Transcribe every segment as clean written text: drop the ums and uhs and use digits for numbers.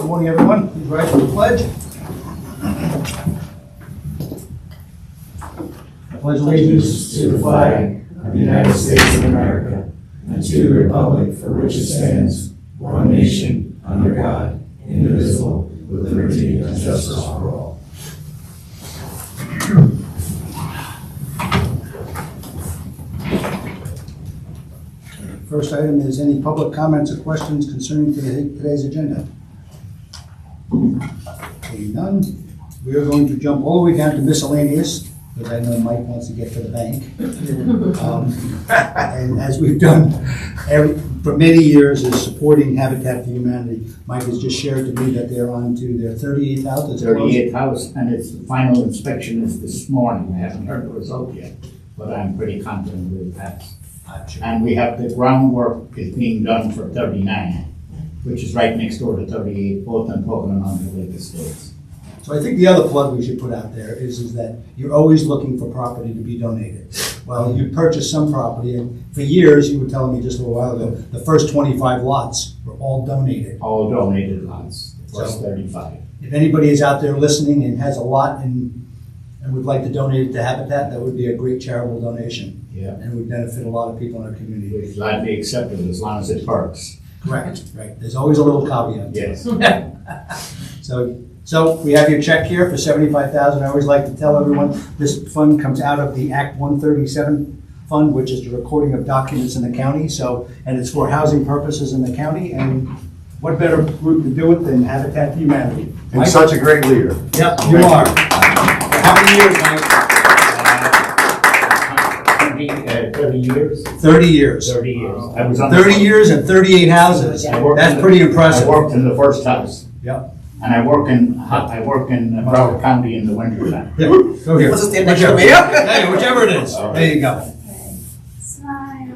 Good morning, everyone. Please rise for the pledge. I pledge allegiance To the flag of the United States of America and to the republic for which it stands, one nation, under God, indivisible, with liberty and justice for all. First item is any public comments or questions concerning today's agenda? Seeing none, we are going to jump all the way down to miscellaneous, because I know Mike wants to get to the bank. And as we've done for many years, is supporting Habitat for Humanity. Mike has just shared to me that they're on to their 38th house. 38th house, and its final inspection is this morning. I haven't heard the result yet, but I'm pretty confident we'll pass. And we have the groundwork is being done for 39, which is right next door to 38, both in Pocono and Hunter Lake Estates. So I think the other plug we should put out there is that you're always looking for property to be donated. Well, you purchase some property, and for years, you were telling me just a little while ago, the first 25 lots were all donated. All donated lots, plus So- 35. If anybody is out there listening and has a lot and would like to donate it to Habitat, that would be a great charitable donation. Yeah. And would benefit a lot of people in our community. We'd gladly accept it as long as it works. Correct, right. There's always a little caveat. Yes. So we have your check here for $75,000. I always like to tell everyone, this fund comes out of the Act 137 fund, which is the recording of documents in the county. So, and it's for housing purposes in the county. And what better group to do it than Habitat for Humanity? And such a great leader. Yep, you are. How many years, Mike? 30 years. 30 years. 30 years. I was on 30 years and 38 houses. That's pretty impressive. I worked in the first house. Yep. And I work in Broward County in the winter time. Yeah, go here. Let's just stand next to me. Hey, whichever it is. All right. There you go. Smile.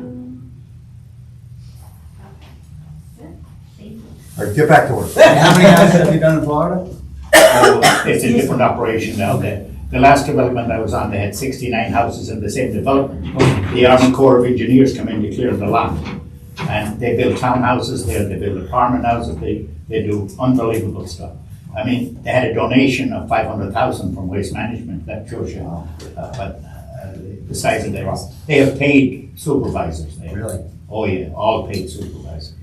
All right, get back to work. How many houses have you done in Florida? It's a different operation now. The last development I was on, they had 69 houses in the same development. The Army Corps of Engineers come in to clear the lot. And they build townhouses there, they build apartment houses, they do unbelievable stuff. I mean, they had a donation of $500,000 from Waste Management. That shows you the size of their office. They have paid supervisors there. Really? Oh yeah, all paid supervisors.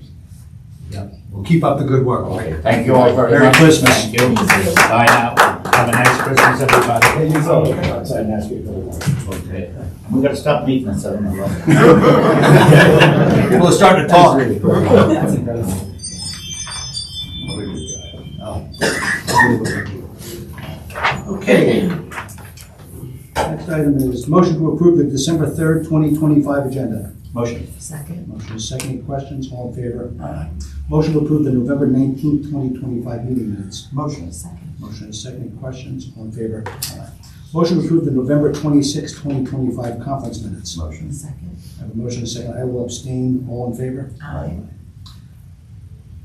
Yeah. Well, keep up the good work. Okay, thank you all very Merry much. Christmas. Thank you. Bye now. Have a nice Christmas, everybody. Hey, you go outside and ask you a couple more. Okay. We're gonna stop meeting at 7 o'clock. People are starting to talk. Okay. Next item is motion to approve the December 3rd, 2025 agenda. Motion. Second. Motion is second. Any questions? All in favor? Aye. Motion to approve the November 19th, 2025 meeting minutes. Motion. Second. Motion is second. Any questions? All in favor? Aye. Motion to approve the November 26th, 2025 conference minutes. Motion. Second. I have a motion and a second. I will abstain. All in favor? Aye.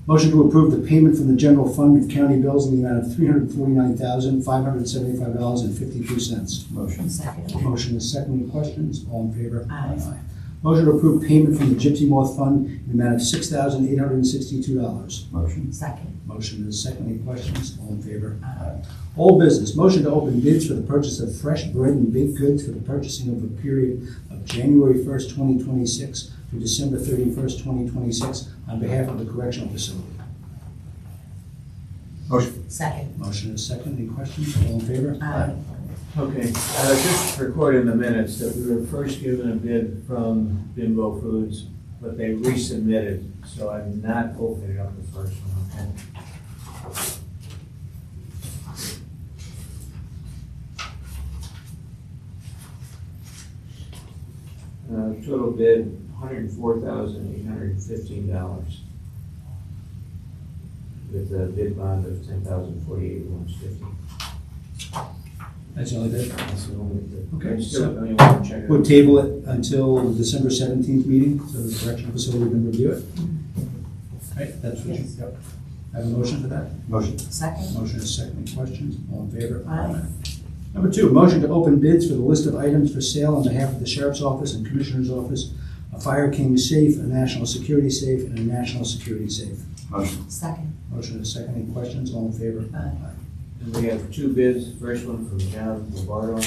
Motion to approve the payment from the general fund of county bills in the amount of $349,575.52. Motion. Second. Motion is second. Any questions? All in favor? Aye. Motion to approve payment from the Gypsy Moth Fund in the amount of $6,862. Motion. Second. Motion is second. Any questions? All in favor? Aye. Old business. Motion to open bids for the purchase of fresh bread and baked goods for the purchasing of a period of January 1st, 2026 through December 31st, 2026 on behalf of the correctional facility. Motion. Second. Motion is second. Any questions? All in favor? Aye. Okay, just record in the minutes that we were first given a bid from Bimbo Foods, but they resubmitted, so I'm not opening up the first one, okay? Total bid, $104,815, with a bid bond of $10,048,150. That's the only bid. That's the only bid. Okay, Still, so I mean, want to check it we'll out. table it until the December 17th meeting, so the correctional facility can review it. Right, that's what you, yep. Have a motion for that? Motion. Second. Motion is second. Any questions? All in favor? Aye. Number two, motion to open bids for the list of items for sale on behalf of the Sheriff's Office and Commissioner's Office, a Fire King safe, a national security safe, and a national security safe. Motion. Second. Motion is second. Any questions? All in favor? Aye. And we have two bids. First one from John Lombardo.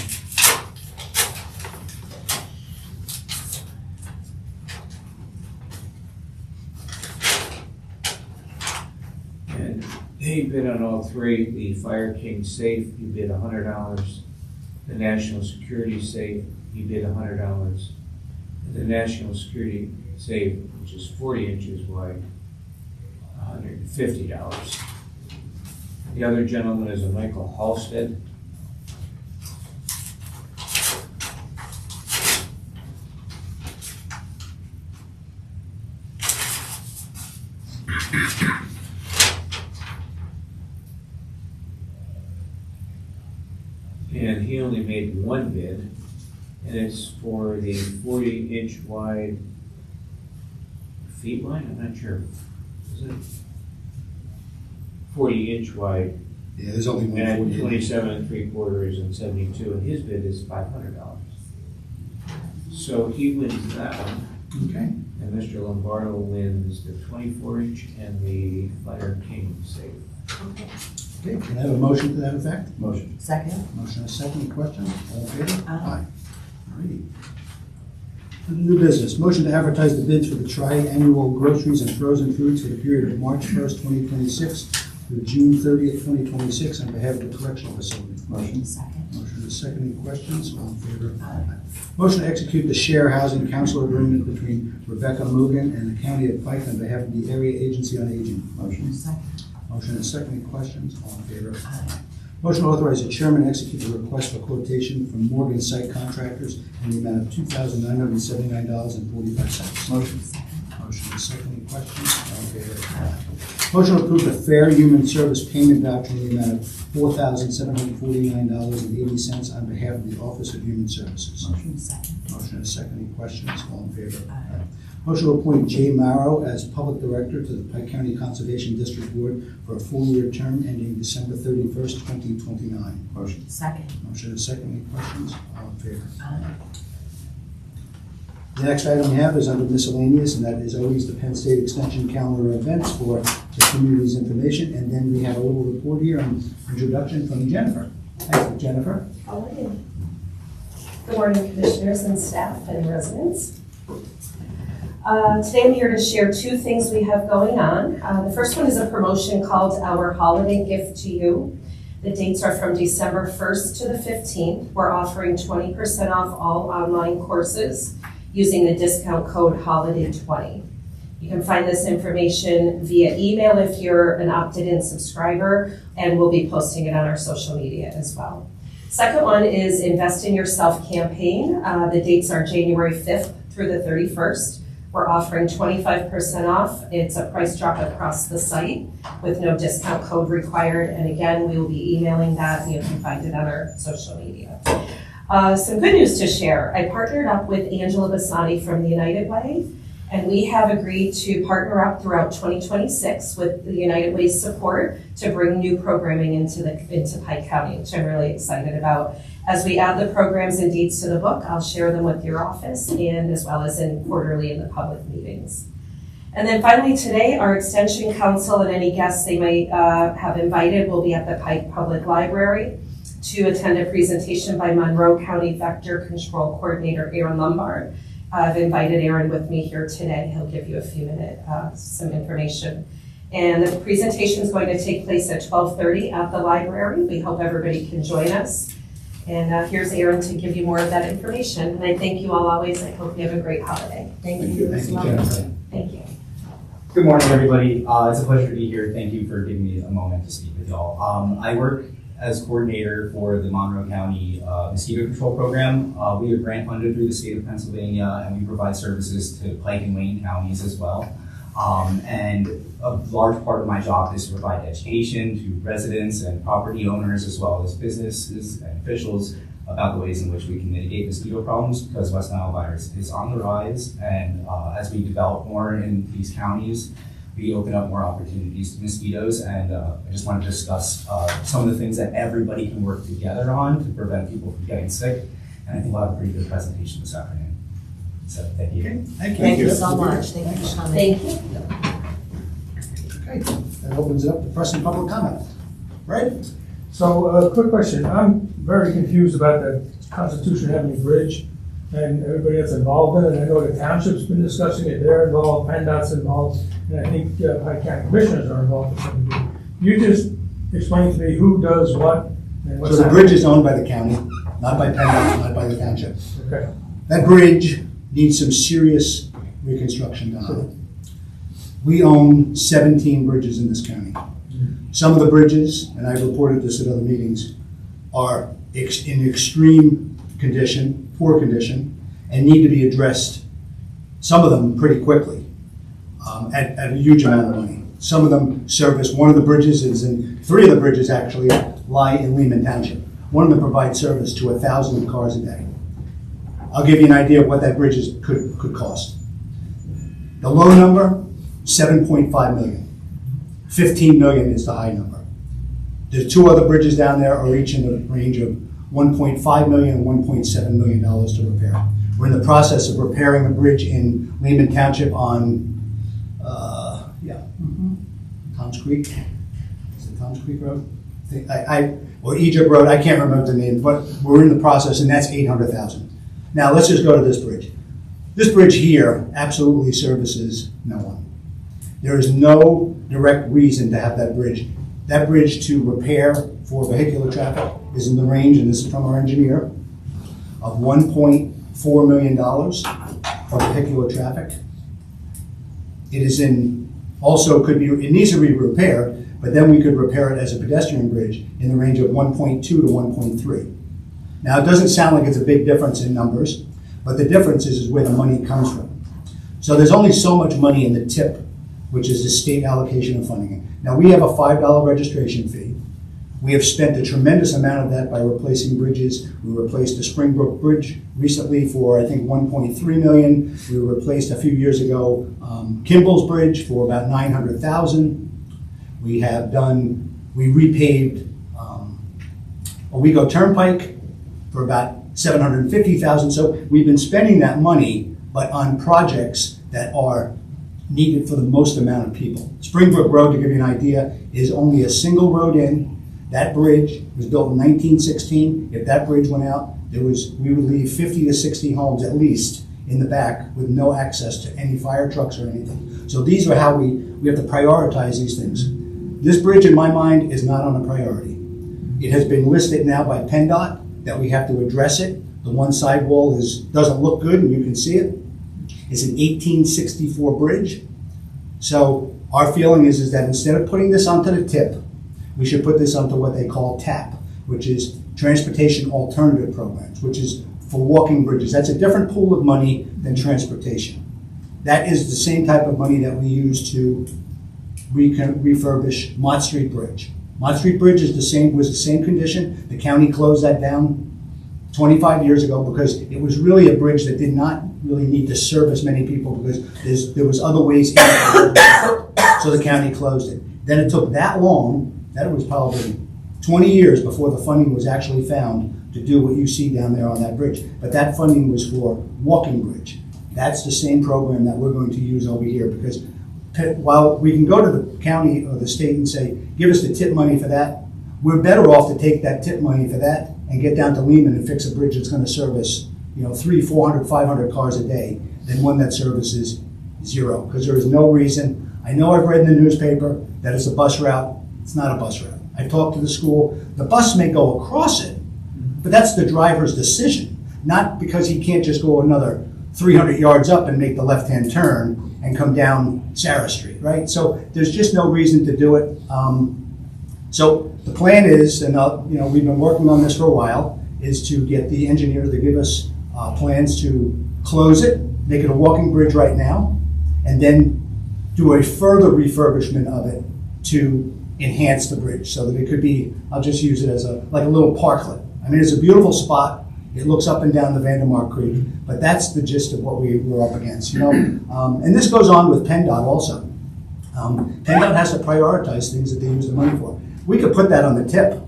And he bid on all three. The Fire King safe, he bid $100. The National Security safe, he bid $100. The National Security safe, which is 40 inches wide, $150. The other gentleman is a Michael Halstead. And he only made one bid, and it's for the 40-inch wide feet wide, I'm not sure. Is it? 40-inch wide, Yeah, there's only one and 40. 27 3/4 and 72, and his bid is $500. So he wins that one, Okay. and Mr. Lombardo wins the 24-inch and the Fire King safe. Okay, can I have a motion to that effect? Motion. Second. Motion is second. Any questions? All in favor? Aye. Alrighty. New business. Motion to advertise the bids for the tri-annual groceries and frozen foods for the period of March 1st, 2026 through June 30th, 2026 on behalf of the correctional facility. Motion. Second. Motion is second. Any questions? All in favor? Aye. Motion to execute the share housing council agreement between Rebecca Mugan and the County of Pike on behalf of the Area Agency on Aging. Motion. Second. Motion is second. Any questions? All in favor? Aye. Motion to authorize the chairman to execute the request for quotation from Morgan Site Contractors in the amount of $2,979.45. Motion. Motion is second. Any questions? All in favor? Motion to approve the Fair Human Service Payment Voucher in the amount of $4,749.80 on behalf of the Office of Human Services. Motion. Second. Motion is second. Any questions? All in favor? Aye. Motion to appoint Jay Morrow as Public Director to the Pike County Conservation District Board for a full-year term ending December 31st, 2029. Motion. Second. Motion is second. Any questions? All in favor? Aye. The next item we have is under miscellaneous, and that is always the Penn State Extension calendar of events for the community's information. And then we have a little report here on introduction from Jennifer. Thank you, Jennifer. How are you? Good morning, commissioners and staff and residents. Today I'm here to share two things we have going on. The first one is a promotion called Our Holiday Gift to You. The dates are from December 1st to the 15th. We're offering 20% off all online courses using the discount code HOLIDAY20. You can find this information via email if you're an opted-in subscriber, and we'll be posting it on our social media as well. Second one is Invest in Yourself campaign. The dates are January 5th through the 31st. We're offering 25% off. It's a price drop across the site with no discount code required. And again, we will be emailing that, and you can find it on our social media. Some good news to share. I partnered up with Angela Bassani from the United Way, and we have agreed to partner up throughout 2026 with the United Way's support to bring new programming into Pike County, which I'm really excited about. As we add the programs and dates to the book, I'll share them with your office and as well as quarterly in the public meetings. And then finally today, our Extension Council and any guests they might have invited will be at the Pike Public Library to attend a presentation by Monroe County Vector Control Coordinator Aaron Lombard. I've invited Aaron with me here today. He'll give you a few minutes, some information. And the presentation is going to take place at 12:30 at the library. We hope everybody can join us. And here's Aaron to give you more of that information. And I thank you all always. I hope you have a great holiday. Thank you. Thank you, Jennifer. Thank you. Good morning, everybody. It's a pleasure to be here. Thank you for giving me a moment to speak with y'all. I work as coordinator for the Monroe County Mosquito Control Program. We are grant funded through the state of Pennsylvania, and we provide services to Pike and Wayne counties as well. And a large part of my job is to provide education to residents and property owners as well as businesses and officials about the ways in which we can mitigate mosquito problems, because West Nile virus is on the rise, and as we develop more in these counties, we open up more opportunities to mosquitoes. And I just want to discuss some of the things that everybody can work together on to prevent people from getting sick. And I think we'll have a pretty good presentation this afternoon. So thank you. Okay, thank you. Thank you so much. Thank you for coming. Thank you. Okay, that opens it up to press and public comment. Right? So, quick question. I'm very confused about the Constitution Avenue Bridge and everybody that's involved in it. I know the township's been discussing it, they're involved, PennDOT's involved, and I think Pike County Commissioners are involved. You just explain to me who does what and what's So the happening. bridge is owned by the county, not by PennDOT, not by the township. Okay. That bridge needs some serious reconstruction done on it. We own 17 bridges in this county. Some of the bridges, and I've reported this at other meetings, are in extreme condition, poor condition, and need to be addressed, some of them pretty quickly, at a huge amount of money. Some of them service, one of the bridges is in, 3 of the bridges actually lie in Lehman Township. One of them provides service to 1,000 cars a day. I'll give you an idea of what that bridge could cost. The low number, $7.5 million. $15 million is the high number. The 2 other bridges down there are each in the range of $1.5 million and $1.7 million to repair. We're in the process of repairing a bridge in Lehman Township on, Tom's Creek. Is it Tom's Creek Road? Or Egypt Road, I can't remember the name, but we're in the process, and that's $800,000. Now, let's just go to this bridge. This bridge here absolutely services no one. There is no direct reason to have that bridge. That bridge to repair for vehicular traffic is in the range, and this is from our engineer, of $1.4 million for vehicular traffic. It is in, also could be, it needs to be repaired, but then we could repair it as a pedestrian bridge in the range of 1.2 to 1.3. Now, it doesn't sound like it's a big difference in numbers, but the difference is where the money comes from. So there's only so much money in the TIP, which is the state allocation of funding. Now, we have a $5 registration fee. We have spent a tremendous amount of that by replacing bridges. We replaced the Springbrook Bridge recently for, I think, $1.3 million. We replaced a few years ago Kimball's Bridge for about $900,000. We repaved Owego Turnpike for about $750,000. So we've been spending that money, but on projects that are needed for the most amount of people. Springbrook Road, to give you an idea, is only a single road in. That bridge was built in 1916. If that bridge went out, we would leave 50 to 60 homes at least in the back with no access to any fire trucks or anything. So these are how we have to prioritize these things. This bridge, in my mind, is not on a priority. It has been listed now by PennDOT that we have to address it. The one sidewall doesn't look good, and you can see it. It's an 1864 bridge. So our feeling is that instead of putting this onto the TIP, we should put this onto what they call TAP, which is Transportation Alternative Programs, which is for walking bridges. That's a different pool of money than transportation. That is the same type of money that we use to refurbish Mott Street Bridge. Mott Street Bridge was the same condition. The county closed that down 25 years ago because it was really a bridge that did not really need to service many people because there was other ways in it. So the county closed it. Then it took that long, that it was probably 20 years before the funding was actually found to do what you see down there on that bridge. But that funding was for walking bridge. That's the same program that we're going to use over here because while we can go to the county or the state and say, give us the TIP money for that, we're better off to take that TIP money for that and get down to Lehman and fix a bridge that's going to service 300, 400, 500 cars a day than one that services 0. Because there is no reason. I know I've read in the newspaper that it's a bus route. It's not a bus route. I've talked to the school. The bus may go across it, but that's the driver's decision, not because he can't just go another 300 yards up and make the left-hand turn and come down Sarah Street, right? So there's just no reason to do it. So the plan is, and we've been working on this for a while, is to get the engineer to give us plans to close it, make it a walking bridge right now, and then do a further refurbishment of it to enhance the bridge so that it could be, I'll just use it as like a little parklet. I mean, it's a beautiful spot. It looks up and down the Vandermark Creek, but that's the gist of what we're up against, And this goes on with PennDOT also. PennDOT has to prioritize things that they use the money for. We could put that on the TIP,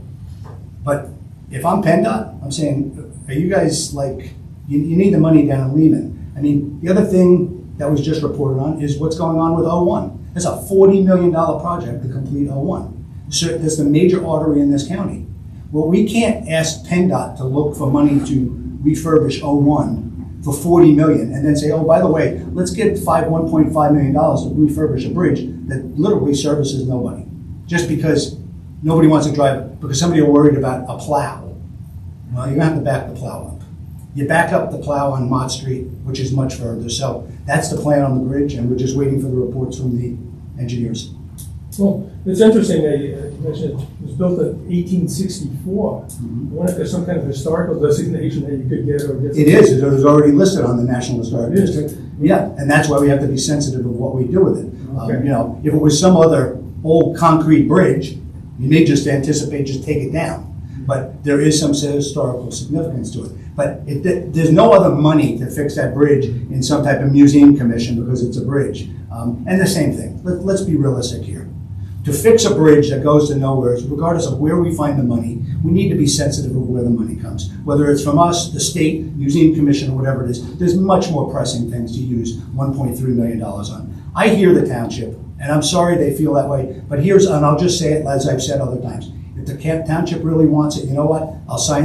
but if I'm PennDOT, I'm saying, are you guys you need the money down in Lehman. I mean, the other thing that was just reported on is what's going on with 01. It's a $40 million project to complete 01. So there's a major artery in this county. Well, we can't ask PennDOT to look for money to refurbish 01 for $40 million and then say, oh, by the way, let's get $1.5 million to refurbish a bridge that literally services nobody. Just because nobody wants to drive it, because somebody are worried about a plow. Well, you're gonna have to back the plow up. You back up the plow on Mott Street, which is much further. So that's the plan on the bridge, and we're just waiting for the reports from the engineers. Well, it's interesting that you mentioned it was built in 1864. I wonder if there's some kind of historical designation that you could get or get. It is. It was already listed on the National Historic It is. District. Yeah, and that's why we have to be sensitive of what we do with it. Okay. You know, if it was some other old concrete bridge, you may just anticipate just take it down. But there is some historical significance to it. But there's no other money to fix that bridge in some type of museum commission because it's a bridge. And the same thing. Let's be realistic here. To fix a bridge that goes to nowhere, regardless of where we find the money, we need to be sensitive of where the money comes. Whether it's from us, the state, museum commission, or whatever it is, there's much more pressing things to use $1.3 million on. I hear the township, and I'm sorry they feel that way, but and I'll just say it as I've said other times. If the township really wants it, you know what?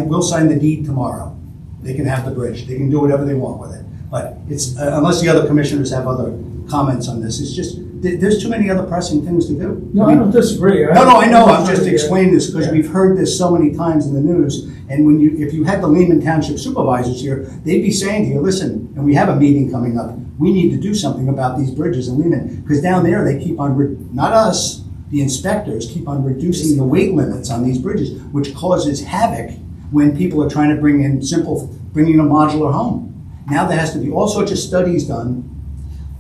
We'll sign the deed tomorrow. They can have the bridge. They can do whatever they want with it. But it's, unless the other commissioners have other comments on this, it's just, there's too many other pressing things to do. No, I don't disagree. No, I know. I'm just explaining this because we've heard this so many times in the news. And if you had the Lehman Township supervisors here, they'd be saying to you, listen, and we have a meeting coming up, we need to do something about these bridges in Lehman. Because down there, they keep on, not us, the inspectors keep on reducing the weight limits on these bridges, which causes havoc when people are trying to bringing a modular home. Now there has to be all sorts of studies done.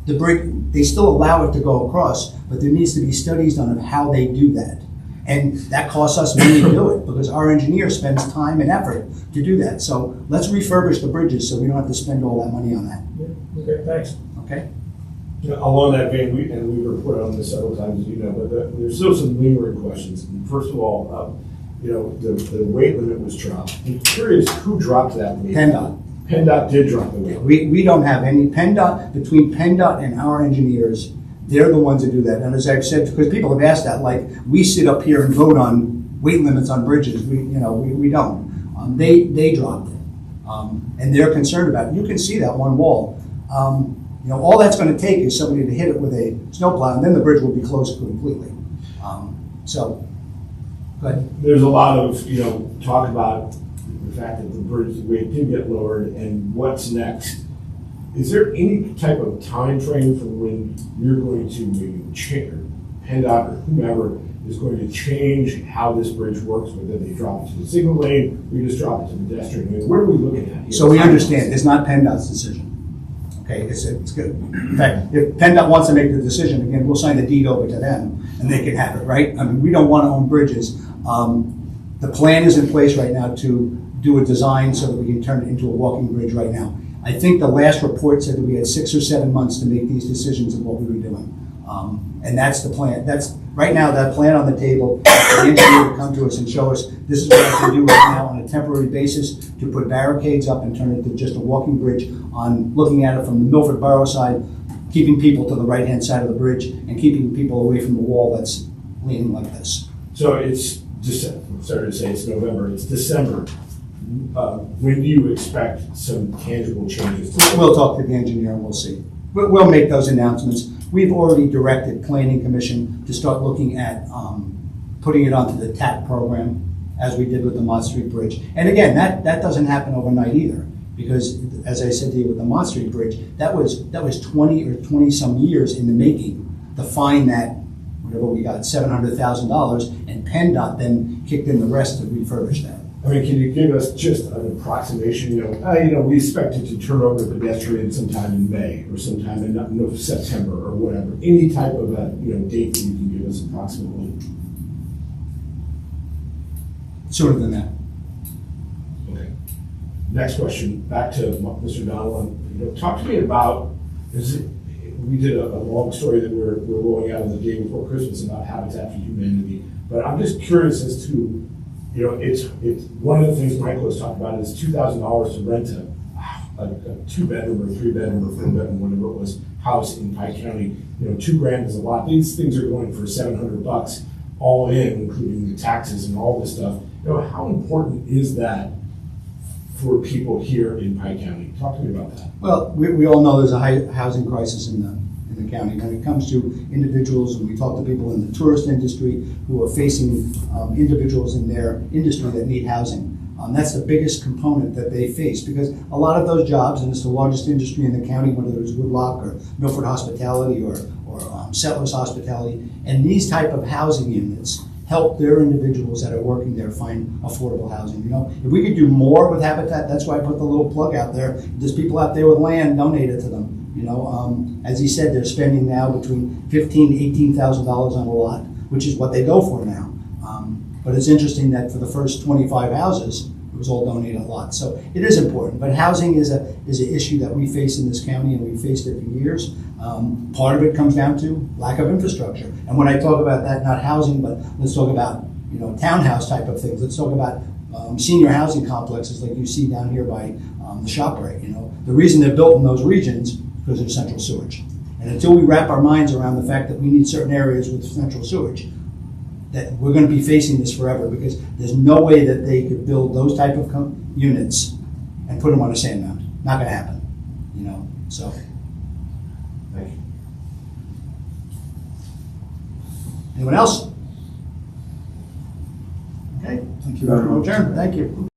The bridge, they still allow it to go across, but there needs to be studies done of how they do that. And that costs us money to do it because our engineer spends time and effort to do that. So let's refurbish the bridges so we don't have to spend all that money on that. Yeah, okay, thanks. Okay? You know, along that vein, we reported on this several times, as you know, but there's still some lingering questions. First of all, you know, the weight limit was dropped. I'm curious who dropped that weight. PennDOT. PennDOT did drop the weight. We don't have any PennDOT, between PennDOT and our engineers, they're the ones that do that. And as I've said, because people have asked that, like, we sit up here and vote on weight limits on bridges. We don't. They dropped it. And they're concerned about it. You can see that one wall. You know, all that's going to take is somebody to hit it with a snowplow, and then the bridge will be closed completely. So, good. There's a lot of, you know, talk about the fact that the bridge weight did get lowered and what's next. Is there any type of time frame for when you're going to maybe change, or PennDOT or whomever is going to change how this bridge works, whether they drop it to the signal lane or you just drop it to the pedestrian lane? What are we looking at here? So we understand, it's not PennDOT's decision. Okay, it's good. In fact, if PennDOT wants to make the decision, again, we'll sign the deed over to them and they can have it, right? I mean, we don't want to own bridges. The plan is in place right now to do a design so that we can turn it into a walking bridge right now. I think the last report said that we had 6 or 7 months to make these decisions of what we were doing. And that's the plan. That's right now, that plan on the table. The engineer will come to us and show us, this is what I can do right now on a temporary basis to put barricades up and turn it into just a walking bridge on looking at it from the Milford Borough side, keeping people to the right-hand side of the bridge and keeping people away from the wall that's leaning like this. So it's December, sorry to say it's November, it's December. When do you expect some tangible changes? We'll talk to the engineer and we'll see. We'll make those announcements. We've already directed Planning Commission to start looking at putting it onto the TAP program, as we did with the Mott Street Bridge. And again, that doesn't happen overnight either, because as I said to you with the Mott Street Bridge, that was 20 or 20 some years in the making to find that, whatever we got, $700,000, and PennDOT then kicked in the rest to refurbish that. I mean, can you give us just an approximation? You know, we expect it to turn over to pedestrian sometime in May or sometime in September or whatever. Any type of a date that you can give us approximately. Sooner than that. Okay. Next question. Back to Mr. Donald. Talk to me about. We did a long story that we're rolling out on the day before Christmas about Habitat for Humanity. But I'm just curious as to. It's one of the things Michael has talked about is $2,000 to rent a a 2-bedroom or 3-bedroom or 4-bedroom, whatever it was, house in Pike County, $2,000 is a lot. These things are going for $700 all in, including the taxes and all this stuff. How important is that for people here in Pike County? Talk to me about that. Well, we all know there's a high housing crisis in the county when it comes to individuals, and we talk to people in the tourist industry who are facing individuals in their industry that need housing. That's the biggest component that they face, because a lot of those jobs, and it's the largest industry in the county, whether it's Woodlock or Milford Hospitality or Settlers Hospitality, and these type of housing units help their individuals that are working there find affordable housing. If we could do more with Habitat, that's why I put the little plug out there. There's people out there with land, donate it to them. As he said, they're spending now between $15,000 to $18,000 on a lot, which is what they go for now. But it's interesting that for the first 25 houses, it was all donated a lot. So it is important. But housing is an issue that we face in this county, and we've faced it for years. Part of it comes down to lack of infrastructure. And when I talk about that, not housing, but let's talk about townhouse type of things. Let's talk about senior housing complexes like you see down here by the ShopRite. The reason they're built in those regions is because of central sewage. And until we wrap our minds around the fact that we need certain areas with central sewage, that we're going to be facing this forever, because there's no way that they could build those type of units and put them on a sand mound. Not going to happen. So. Thank you. Anyone else? Okay. Thank you. Adjourn. Thank you.